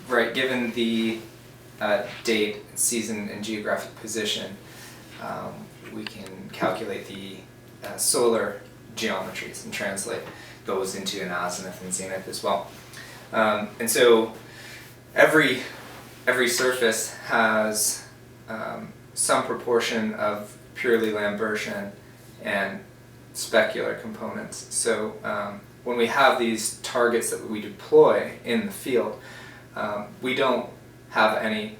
Right, given the date, season, and geographic position, we can calculate the solar geometries and translate those into an azimuth and zenith as well. And so every surface has some proportion of purely Lambertian and specular components. So when we have these targets that we deploy in the field, we don't have any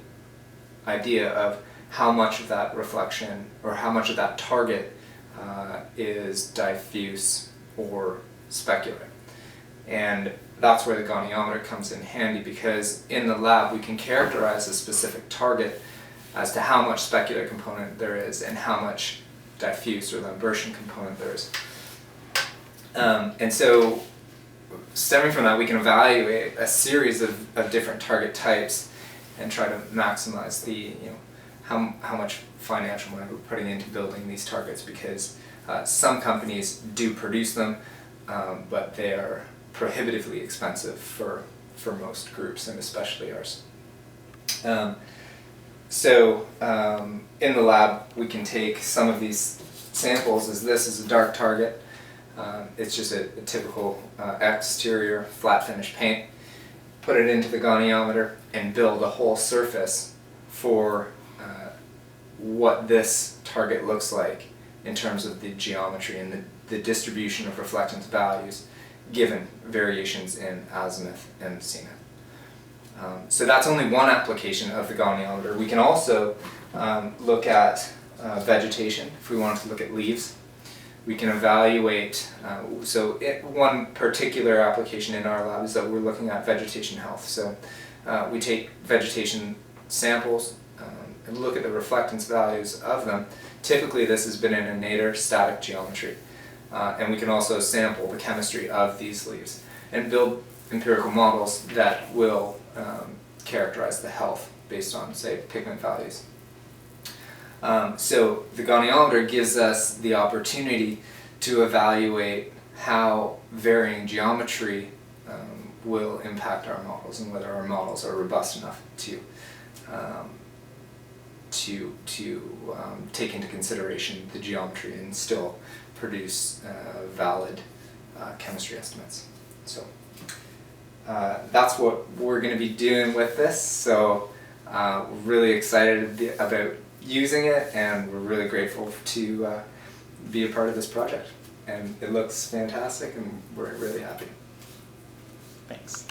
idea of how much of that reflection or how much of that target is diffuse or specular. And that's where the goniometer comes in handy, because in the lab we can characterize a specific target as to how much specular component there is and how much diffuse or Lambertian component there is. And so stemming from that, we can evaluate a series of different target types and try to maximize the, how much financial money we're putting into building these targets, because some companies do produce them, but they are prohibitively expensive for most groups, and especially ours. In the lab, we can take some of these samples, as this is a dark target. It's just a typical exterior flat finish paint. Put it into the goniometer and build a whole surface for what this target looks like in terms of the geometry and the distribution of reflectance values given variations in azimuth and zenith. So that's only one application of the goniometer. We can also look at vegetation if we wanted to look at leaves. We can evaluate, one particular application in our lab is that we're looking at vegetation health. So we take vegetation samples and look at the reflectance values of them. Typically this has been in a nadir static geometry. And we can also sample the chemistry of these leaves and build empirical models that will characterize the health based on, say, pigment values. So the goniometer gives us the opportunity to evaluate how varying geometry will impact our models and whether our models are robust enough to take into consideration the geometry and still produce valid chemistry estimates. So that's what we're going to be doing with this. So we're really excited about using it, and we're really grateful to be a part of this project. And it looks fantastic, and we're really happy. Thanks.